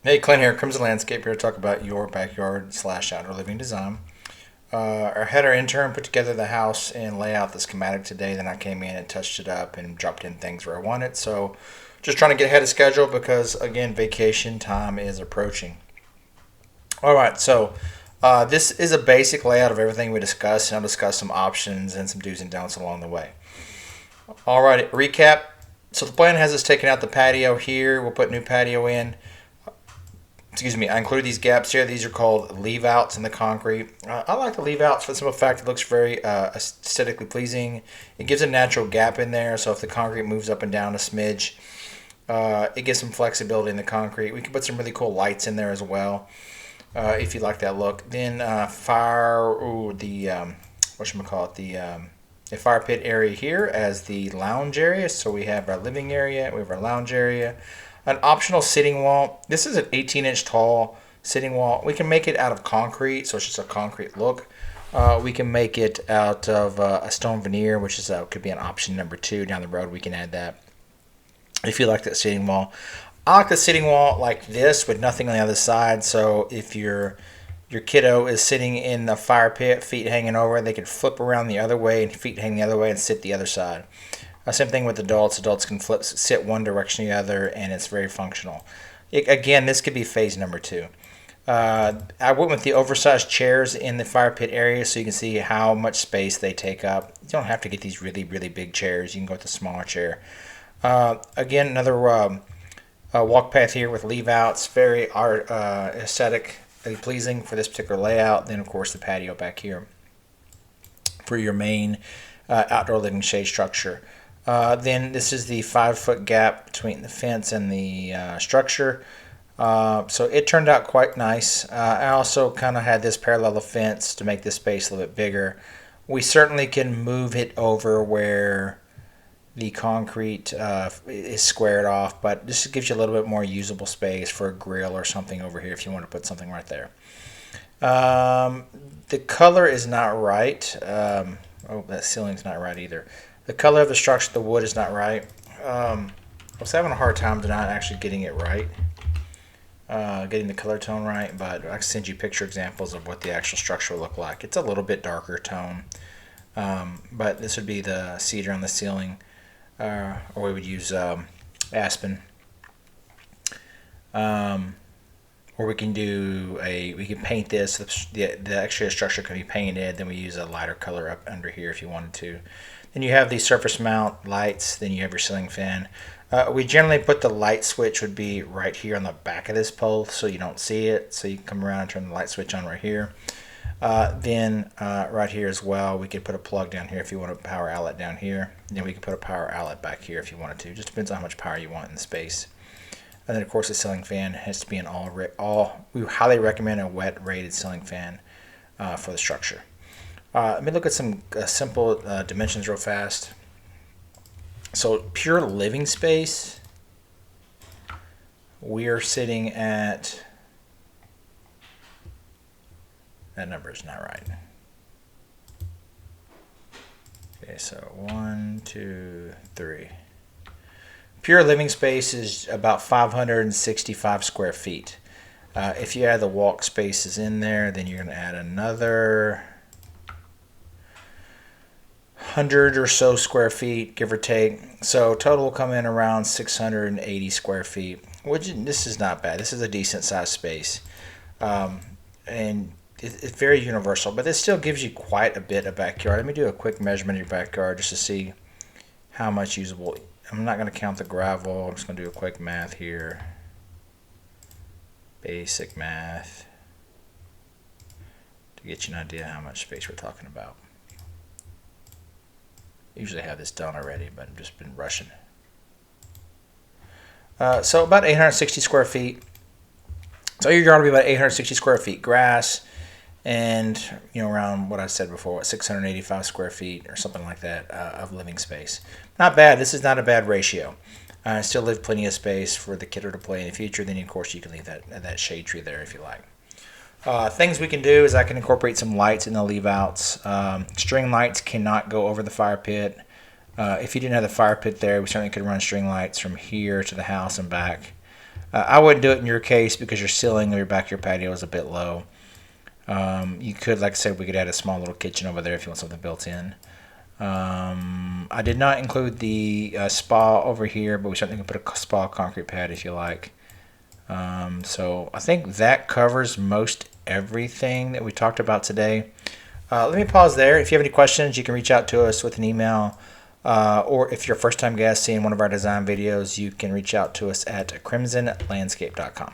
Hey, Clint here, Crimson Landscape, here to talk about your backyard slash outdoor living design. Our header intern put together the house and layout, the schematic today. Then I came in and touched it up and dropped in things where I wanted. So, just trying to get ahead of schedule because, again, vacation time is approaching. All right, so this is a basic layout of everything we discussed, and I'll discuss some options and some do's and don'ts along the way. All right, recap. So, the plan has us taking out the patio here. We'll put new patio in. Excuse me, I included these gaps here. These are called leave outs in the concrete. I like the leave outs for the simple fact it looks very aesthetically pleasing. It gives a natural gap in there, so if the concrete moves up and down a smidge, it gives some flexibility in the concrete. We can put some really cool lights in there as well, if you like that look. Then whatchamacallit, the fire pit area here as the lounge area. So we have our living area, we have our lounge area. An optional sitting wall. This is an 18-inch tall sitting wall. We can make it out of concrete, so it's just a concrete look. We can make it out of a stone veneer, which is could be an option number 2 down the road. We can add that if you like that sitting wall. I like the sitting wall like this with nothing on the other side. So if your kiddo is sitting in the fire pit, feet hanging over, they can flip around the other way and feet hang the other way and sit the other side. Same thing with adults. Adults can sit one direction or the other, and it's very functional. Again, this could be phase number 2. I went with the oversized chairs in the fire pit area so you can see how much space they take up. You don't have to get these really, really big chairs. You can go with a smaller chair. Again, another walk path here with leave outs. Very aesthetically pleasing for this particular layout. Then, of course, the patio back here for your main outdoor living shade structure. Then this is the 5-foot gap between the fence and the structure. So it turned out quite nice. I also kind of had this parallel fence to make this space a little bit bigger. We certainly can move it over where the concrete is squared off, but this gives you a little bit more usable space for a grill or something over here if you want to put something right there. The color is not right. That ceiling's not right either. The color of the structure, the wood is not right. I was having a hard time tonight actually getting it right, getting the color tone right, but I can send you picture examples of what the actual structure will look like. It's a little bit darker tone, but this would be the cedar on the ceiling, or we would use aspen. Or we can paint this. The exterior structure can be painted. Then we use a lighter color up under here if you wanted to. Then you have the surface mount lights. Then you have your ceiling fan. We generally put the light switch would be right here on the back of this pole so you don't see it. So you can come around and turn the light switch on right here. Then right here as well, we could put a plug down here if you want a power outlet down here. Then we can put a power outlet back here if you wanted to. Just depends on how much power you want in the space. And then, of course, the ceiling fan has to be an all. We highly recommend a wet rated ceiling fan for the structure. Let me look at some simple dimensions real fast. So, pure living space, we are sitting at. That number is not right. Okay, so 1, 2, 3. Pure living space is about 565 square feet. If you add the walk spaces in there, then you're going to add another 100 or so square feet, give or take. So total will come in around 680 square feet, which this is not bad. This is a decent sized space. And it's very universal, but this still gives you quite a bit of backyard. Let me do a quick measurement of your backyard just to see how much usable. I'm not going to count the gravel. I'm just going to do a quick math here. Basic math to get you an idea how much space we're talking about. I usually have this done already, but I've just been rushing. So about 860 square feet. So your yard will be about 860 square feet grass, and around what I said before, 685 square feet or something like that of living space. Not bad. This is not a bad ratio. Still leave plenty of space for the kiddo to play in the future. Then, of course, you can leave that shade tree there if you like. Things we can do is I can incorporate some lights in the leave outs. String lights cannot go over the fire pit. If you didn't have the fire pit there, we certainly could run string lights from here to the house and back. I wouldn't do it in your case because your ceiling of your backyard patio is a bit low. You could, like I said, we could add a small little kitchen over there if you want something built in. I did not include the spa over here, but we certainly can put a spa concrete pad if you like. So I think that covers most everything that we talked about today. Let me pause there. If you have any questions, you can reach out to us with an email. Or if you're a first-time guest seeing one of our design videos, you can reach out to us at crimsonlandscape.com.